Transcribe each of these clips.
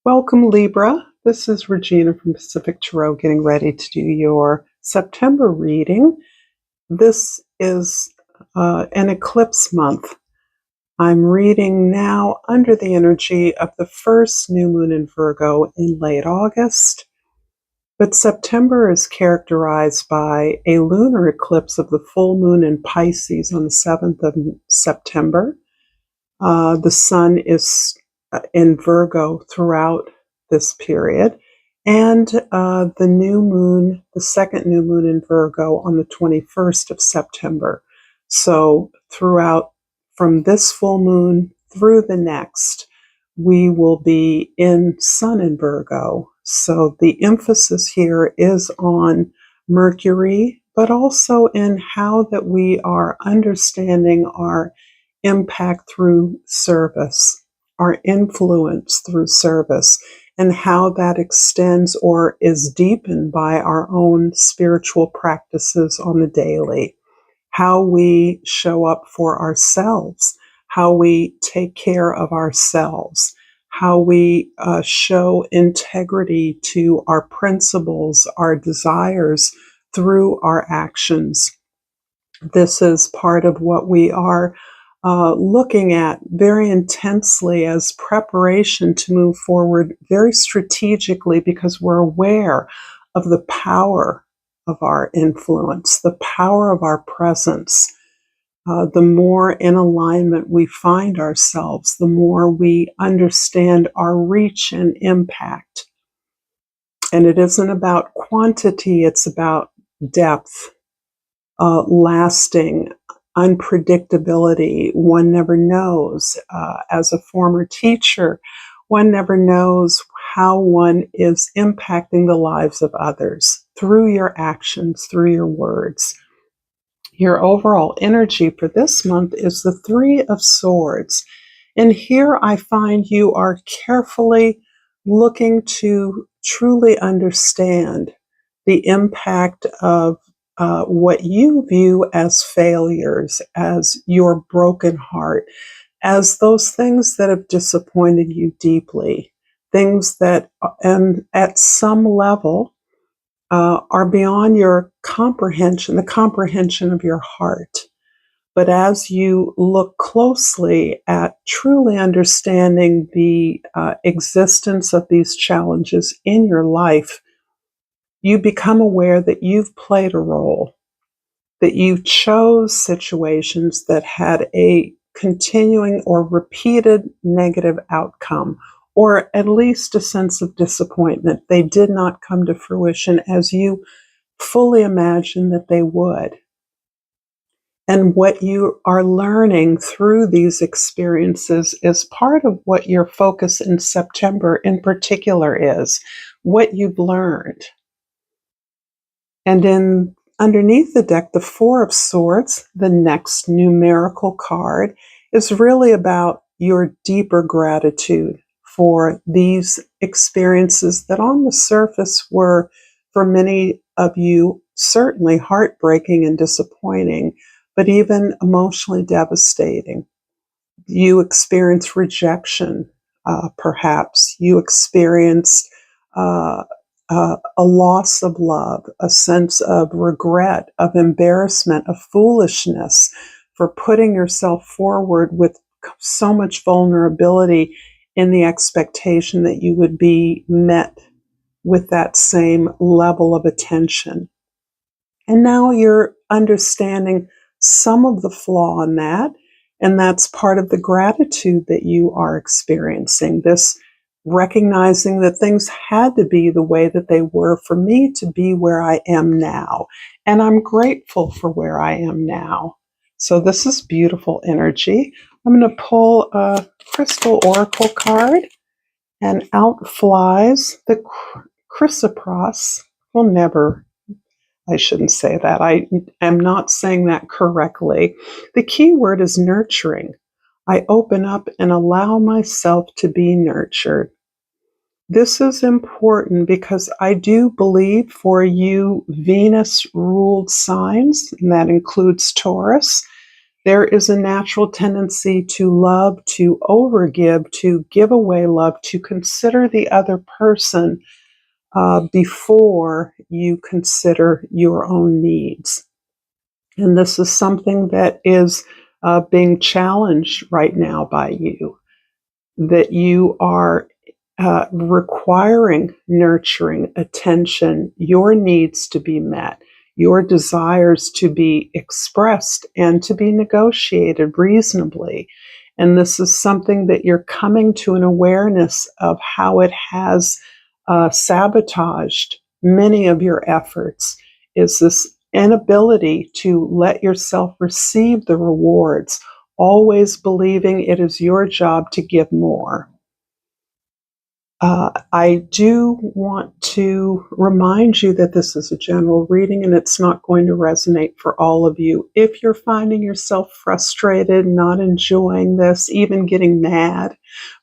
Welcome, Libra. This is Regina from Pacific Tarot getting ready to do your September reading. This is an eclipse month. I'm reading now under the energy of the first new moon in Virgo in late August. But September is characterized by a lunar eclipse of the full moon in Pisces on the 7th of September. The sun is in Virgo throughout this period, and the new moon, the second new moon in Virgo on the 21st of September. So throughout, from this full moon through the next, we will be in sun in Virgo. So the emphasis here is on Mercury, but also in how that we are understanding our impact through service, our influence through service, and how that extends or is deepened by our own spiritual practices on the daily, how we show up for ourselves, how we take care of ourselves, how we show integrity to our principles, our desires through our actions. This is part of what we are looking at very intensely as preparation to move forward very strategically, because we're aware of the power of our influence, the power of our presence. The more in alignment we find ourselves, the more we understand our reach and impact. And it isn't about quantity, it's about depth, lasting, unpredictability. One never knows. As a former teacher, one never knows how one is impacting the lives of others through your actions, through your words. Your overall energy for this month is the Three of Swords. And here I find you are carefully looking to truly understand the impact of what you view as failures, as your broken heart, as those things that have disappointed you deeply, things that, and at some level, are beyond your comprehension, the comprehension of your heart. But as you look closely at truly understanding the existence of these challenges in your life, you become aware that you've played a role, that you chose situations that had a continuing or repeated negative outcome, or at least a sense of disappointment. They did not come to fruition as you fully imagined that they would. And what you are learning through these experiences is part of what your focus in September in particular is, what you've learned. And underneath the deck, the Four of Swords, the next numerical card, is really about your deeper gratitude for these experiences that on the surface were, for many of you, certainly heartbreaking and disappointing, but even emotionally devastating. You experienced rejection, perhaps. You experienced a loss of love, a sense of regret, of embarrassment, of foolishness for putting yourself forward with so much vulnerability in the expectation that you would be met with that same level of attention. And now you're understanding some of the flaw in that, and that's part of the gratitude that you are experiencing, this recognizing that things had to be the way that they were for me to be where I am now. And I'm grateful for where I am now. So this is beautiful energy. I'm going to pull a crystal oracle card, and out flies the chrysoprase. I shouldn't say that. I am not saying that correctly. The key word is nurturing. I open up and allow myself to be nurtured. This is important because I do believe for you Venus-ruled signs, and that includes Taurus, There is a natural tendency to love, to overgive, to give away love, to consider the other person before you consider your own needs. And this is something that is being challenged right now by you, that you are requiring nurturing, attention, your needs to be met, your desires to be expressed and to be negotiated reasonably. And this is something that you're coming to an awareness of how it has sabotaged many of your efforts, is this inability to let yourself receive the rewards, always believing it is your job to give more. I do want to remind you that this is a general reading and it's not going to resonate for all of you. If you're finding yourself frustrated, not enjoying this, even getting mad,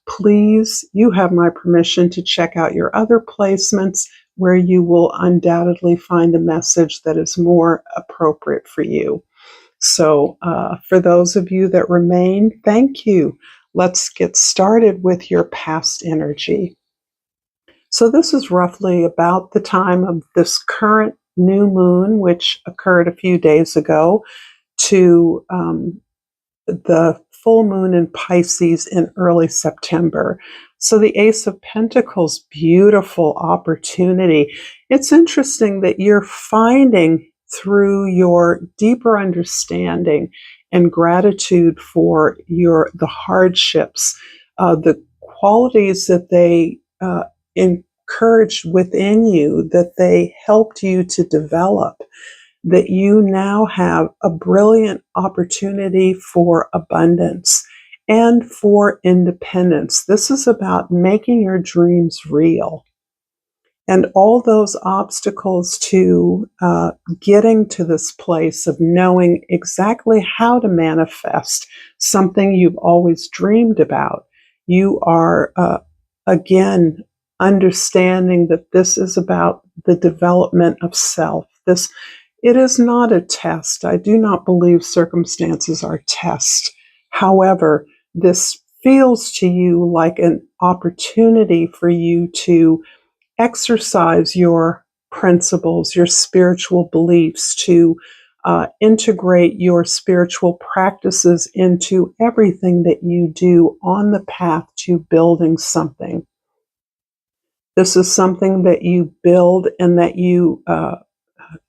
please, you have my permission to check out your other placements where you will undoubtedly find a message that is more appropriate for you. So for those of you that remain, thank you. Let's get started with your past energy. So this is roughly about the time of this current new moon, which occurred a few days ago, to the full moon in Pisces in early September. So the Ace of Pentacles, beautiful opportunity. It's interesting that you're finding through your deeper understanding and gratitude for the hardships, the qualities that they encouraged within you, that they helped you to develop, that you now have a brilliant opportunity for abundance and for independence. This is about making your dreams real. And all those obstacles to getting to this place of knowing exactly how to manifest something you've always dreamed about. You are, again, understanding that this is about the development of self. It is not a test. I do not believe circumstances are tests. However, this feels to you like an opportunity for you to exercise your principles, your spiritual beliefs, to integrate your spiritual practices into everything that you do on the path to building something. This is something that you build and that you,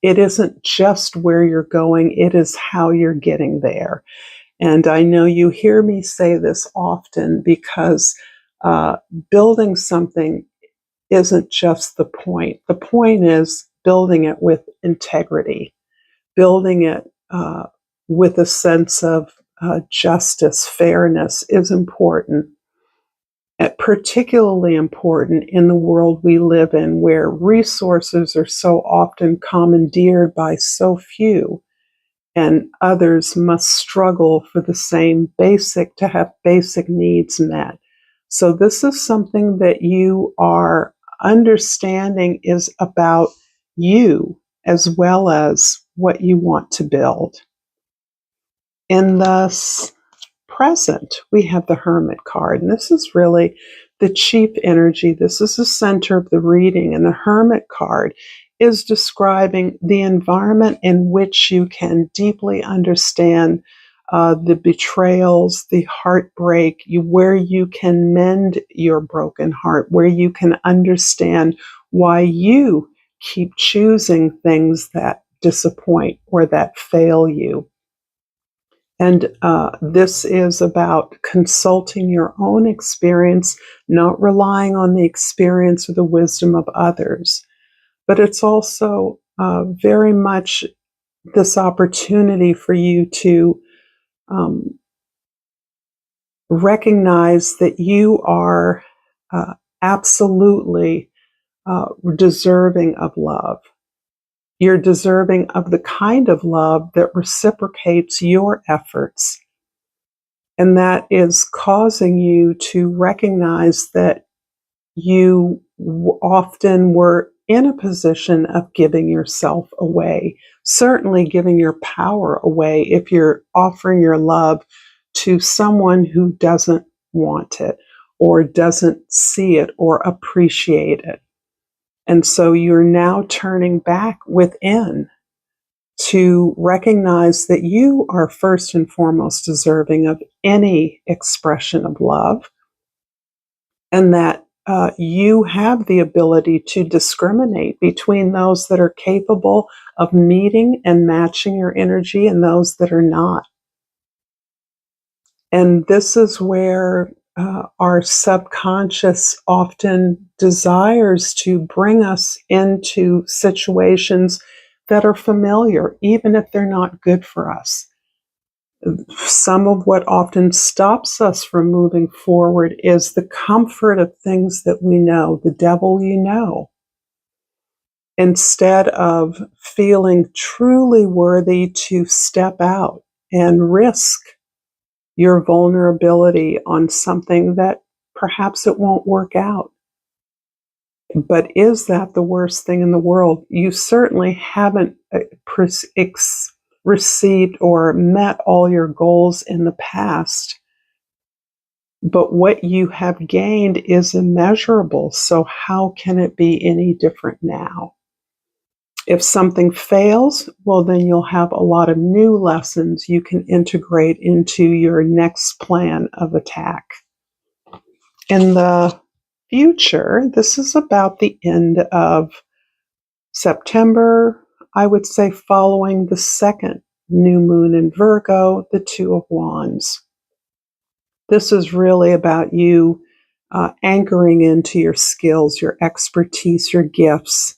it isn't just where you're going, it is how you're getting there. And I know you hear me say this often because building something isn't just the point. The point is building it with integrity, building it with a sense of justice, fairness is important. Particularly important in the world we live in, where resources are so often commandeered by so few, and others must struggle for the same to have basic needs met. So this is something that you are understanding is about you as well as what you want to build. In the present, we have the Hermit card, and this is really the chief energy. This is the center of the reading, and the Hermit card is describing the environment in which you can deeply understand the betrayals, the heartbreak, where you can mend your broken heart, where you can understand why you keep choosing things that disappoint or that fail you. And this is about consulting your own experience, not relying on the experience or the wisdom of others. But it's also very much this opportunity for you to recognize that you are absolutely deserving of love. You're deserving of the kind of love that reciprocates your efforts. And that is causing you to recognize that you often were in a position of giving yourself away, certainly giving your power away if you're offering your love to someone who doesn't want it or doesn't see it or appreciate it. And so you're now turning back within to recognize that you are first and foremost deserving of any expression of love, and that you have the ability to discriminate between those that are capable of meeting and matching your energy and those that are not. And this is where our subconscious often desires to bring us into situations that are familiar, even if they're not good for us. Some of what often stops us from moving forward is the comfort of things that we know, the devil you know, instead of feeling truly worthy to step out and risk your vulnerability on something that perhaps it won't work out. But is that the worst thing in the world? You certainly haven't received or met all your goals in the past, but what you have gained is immeasurable. So how can it be any different now? If something fails, well, then you'll have a lot of new lessons you can integrate into your next plan of attack. In the future, this is about the end of September, I would say following the second new moon in Virgo, the Two of Wands. This is really about you anchoring into your skills, your expertise, your gifts,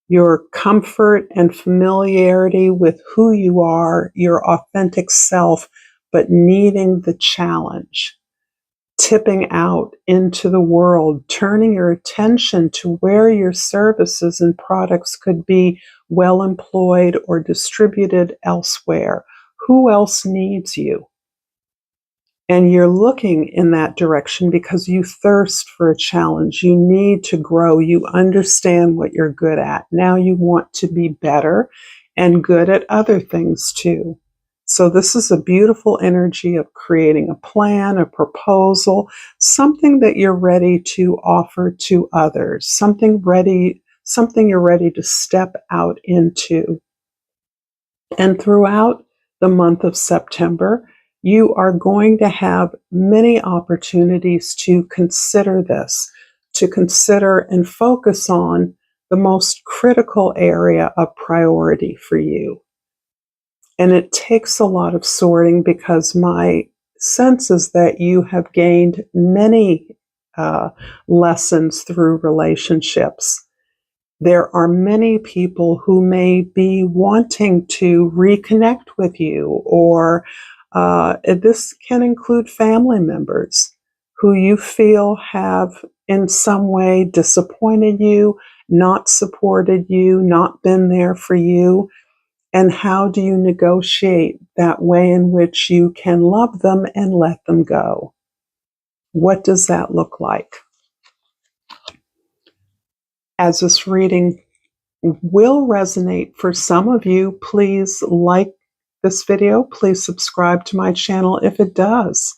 your comfort and familiarity with who you are, your authentic self, but needing the challenge. Tipping out into the world, turning your attention to where your services and products could be well employed or distributed elsewhere. Who else needs you? And you're looking in that direction because you thirst for a challenge. You need to grow. You understand what you're good at. Now you want to be better and good at other things too. So this is a beautiful energy of creating a plan, a proposal, something that you're ready to offer to others, something you're ready to step out into. And throughout the month of September, you are going to have many opportunities to consider this, to consider and focus on the most critical area of priority for you. And it takes a lot of sorting because my sense is that you have gained many lessons through relationships. There are many people who may be wanting to reconnect with you, or this can include family members who you feel have in some way disappointed you, not supported you, not been there for you. And how do you negotiate that way in which you can love them and let them go? What does that look like? As this reading will resonate for some of you, please like this video. Please subscribe to my channel if it does.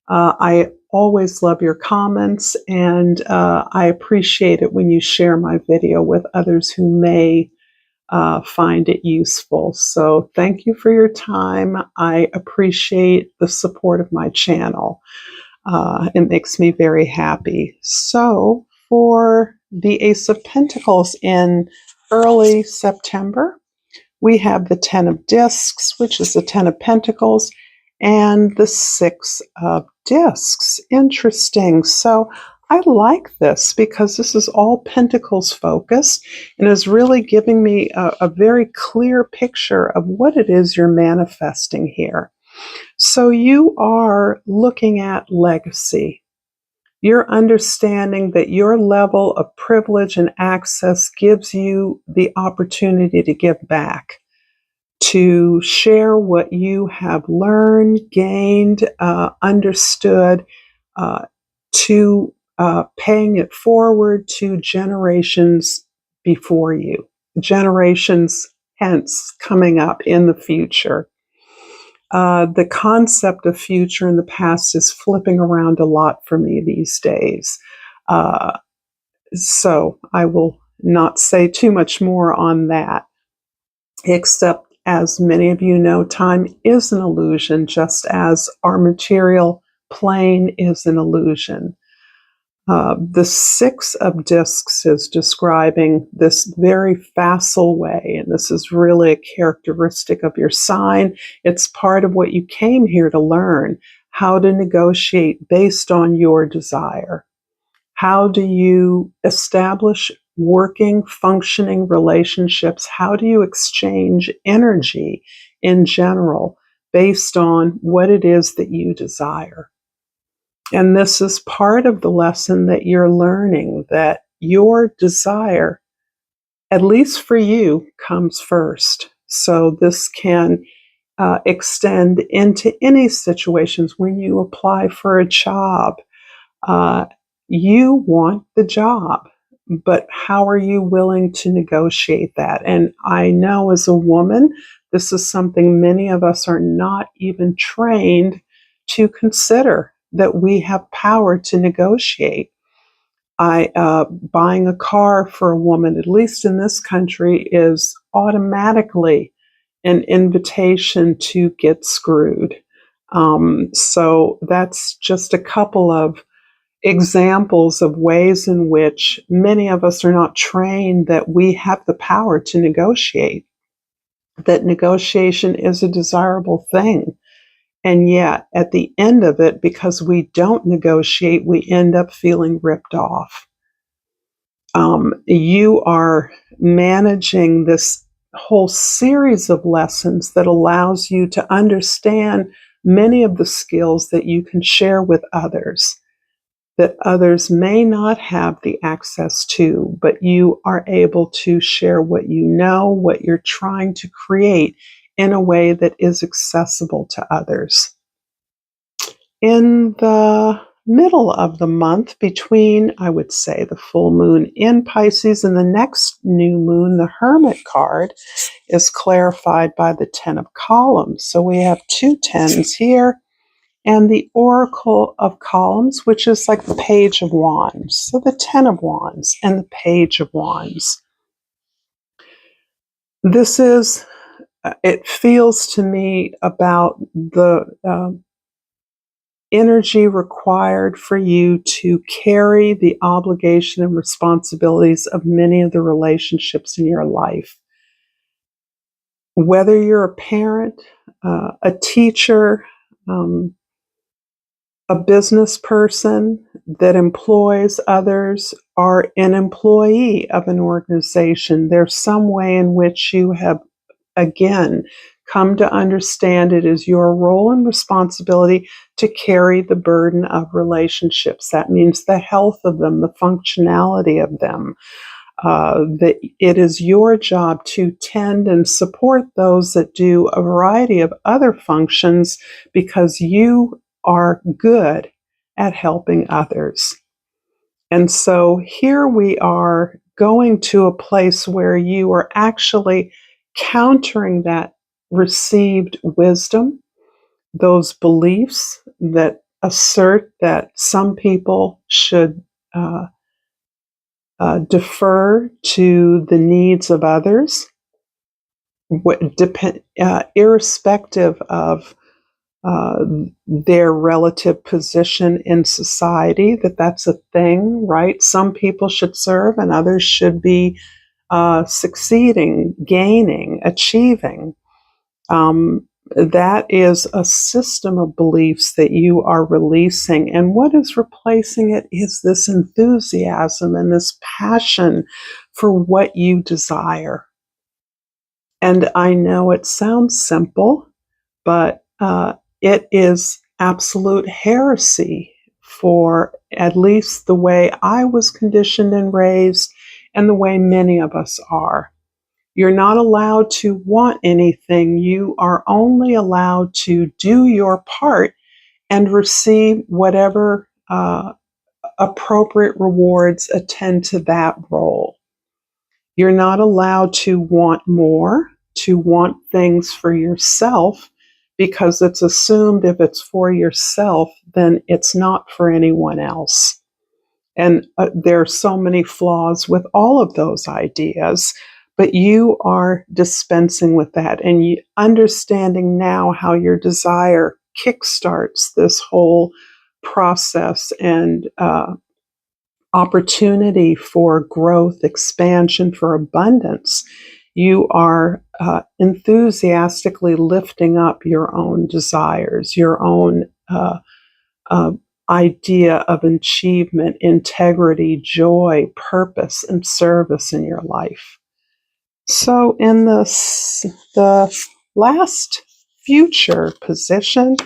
I always love your comments, and I appreciate it when you share my video with others who may find it useful. So thank you for your time. I appreciate the support of my channel. It makes me very happy. So for the Ace of Pentacles in early September, we have the Ten of Discs, which is the Ten of Pentacles, and the Six of Discs. Interesting. So I like this because this is all Pentacles focused and is really giving me a very clear picture of what it is you're manifesting here. So you are looking at legacy. You're understanding that your level of privilege and access gives you the opportunity to give back, to share what you have learned, gained, understood, to paying it forward to generations before you, generations hence coming up in the future. The concept of future and the past is flipping around a lot for me these days. So I will not say too much more on that, except as many of you know, time is an illusion, just as our material plane is an illusion. The Six of Discs is describing this very facile way, and this is really a characteristic of your sign. It's part of what you came here to learn, how to negotiate based on your desire. How do you establish working, functioning relationships? How do you exchange energy in general based on what it is that you desire? And this is part of the lesson that you're learning, that your desire, at least for you, comes first. So this can extend into any situations when you apply for a job. You want the job, but how are you willing to negotiate that? And I know as a woman, this is something many of us are not even trained to consider, that we have power to negotiate. Buying a car for a woman, at least in this country, is automatically an invitation to get screwed. So that's just a couple of examples of ways in which many of us are not trained that we have the power to negotiate, that negotiation is a desirable thing. And yet, at the end of it, because we don't negotiate, we end up feeling ripped off. You are managing this whole series of lessons that allows you to understand many of the skills that you can share with others, that others may not have the access to, but you are able to share what you know, what you're trying to create in a way that is accessible to others. In the middle of the month, between, I would say, the full moon in Pisces and the next new moon, the Hermit card is clarified by the Ten of Columns. So we have two tens here, and the Oracle of Columns, which is like the Page of Wands. So the Ten of Wands and the Page of Wands. This is, it feels to me about the energy required for you to carry the obligation and responsibilities of many of the relationships in your life. Whether you're a parent, a teacher, a business person that employs others, or an employee of an organization, there's some way in which you have, again, come to understand it is your role and responsibility to carry the burden of relationships. That means the health of them, the functionality of them. That it is your job to tend and support those that do a variety of other functions, because you are good at helping others. And so here we are going to a place where you are actually countering that received wisdom, those beliefs that assert that some people should defer to the needs of others, irrespective of their relative position in society, that's a thing, right? Some people should serve and others should be succeeding, gaining, achieving. That is a system of beliefs that you are releasing. And what is replacing it is this enthusiasm and this passion for what you desire. And I know it sounds simple, but it is absolute heresy for at least the way I was conditioned and raised, and the way many of us are. You're not allowed to want anything. You are only allowed to do your part and receive whatever appropriate rewards attend to that role. You're not allowed to want more, to want things for yourself, because it's assumed if it's for yourself, then it's not for anyone else. And there are so many flaws with all of those ideas, but you are dispensing with that and you understanding now how your desire kickstarts this whole process and opportunity for growth, expansion, for abundance. You are enthusiastically lifting up your own desires, your own uh, idea of achievement, integrity, joy, purpose, and service in your life. So, in the last future position,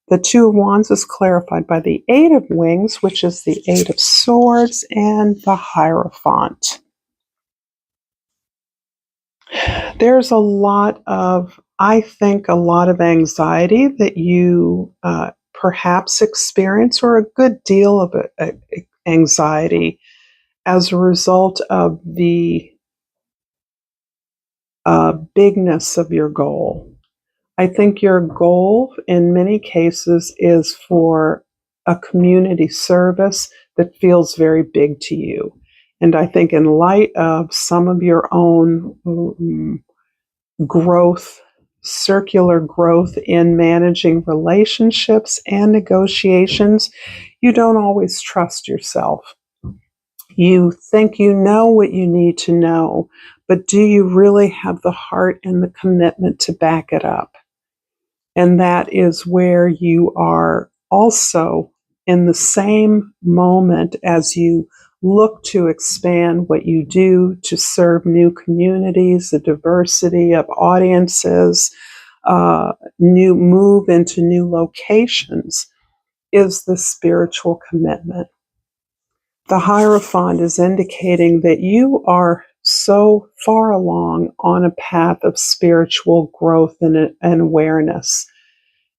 the Two of Wands is clarified by the Eight of Wings, which is the Eight of Swords, and the Hierophant. There's a lot of, I think, a lot of anxiety that you perhaps experience, or a good deal of anxiety as a result of the bigness of your goal. I think your goal in many cases is for a community service that feels very big to you. And I think in light of some of your own growth, circular growth in managing relationships and negotiations, you don't always trust yourself. You think you know what you need to know, but do you really have the heart and the commitment to back it up? And that is where you are also in the same moment as you look to expand what you do to serve new communities, the diversity of audiences, move into new locations, is the spiritual commitment. The Hierophant is indicating that you are so far along on a path of spiritual growth and awareness.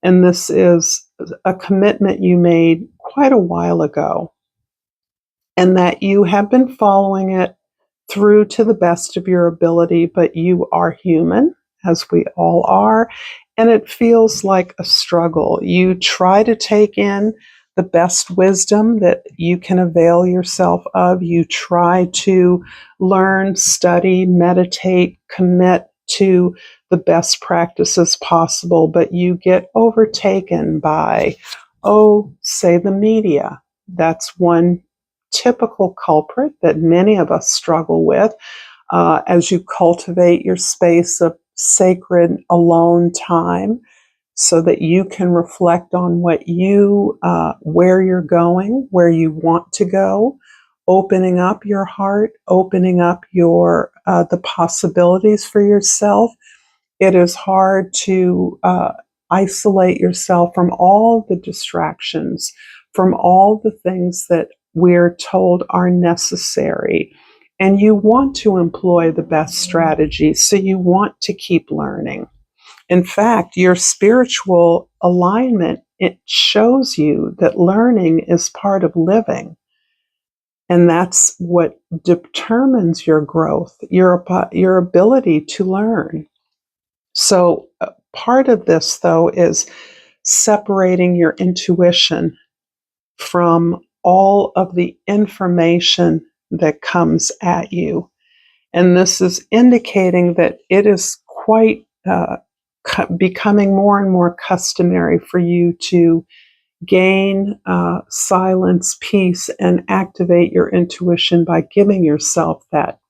And this is a commitment you made quite a while ago, and that you have been following it through to the best of your ability, but you are human, as we all are, and it feels like a struggle. You try to take in the best wisdom that you can avail yourself of. You try to learn, study, meditate, commit to the best practices possible, but you get overtaken by, say, the media. That's one typical culprit that many of us struggle with as you cultivate your space of sacred alone time so that you can reflect on what you, where you're going, where you want to go, opening up your heart, opening up your the possibilities for yourself. It is hard to isolate yourself from all the distractions, from all the things that we're told are necessary. And you want to employ the best strategies, so you want to keep learning. In fact, your spiritual alignment, it shows you that learning is part of living. And that's what determines your growth, your ability to learn. So part of this, though, is separating your intuition from all of the information that comes at you. And this is indicating that it is quite becoming more and more customary for you to gain silence, peace, and activate your intuition by giving yourself that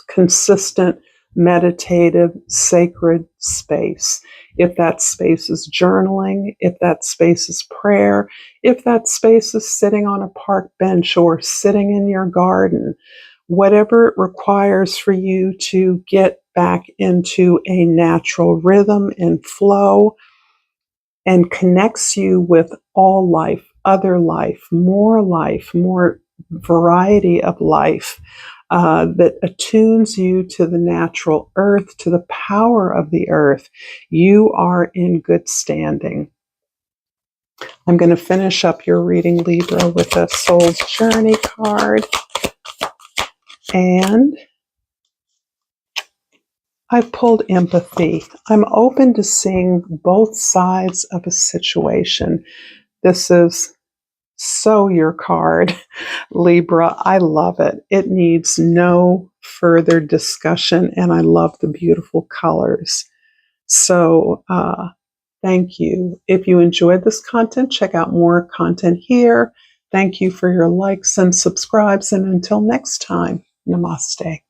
consistent, meditative, sacred space. If that space is journaling, if that space is prayer, if that space is sitting on a park bench or sitting in your garden, whatever it requires for you to get back into a natural rhythm and flow, and connects you with all life, other life, more variety of life, that attunes you to the natural earth, to the power of the earth. You are in good standing. I'm going to finish up your reading, Libra, with a Soul's Journey card. And I've pulled empathy. I'm open to seeing both sides of a situation. This is so your card, Libra. I love it. It needs no further discussion, and I love the beautiful colors. So, thank you. If you enjoyed this content, check out more content here. Thank you for your likes and subscribes, and until next time, namaste.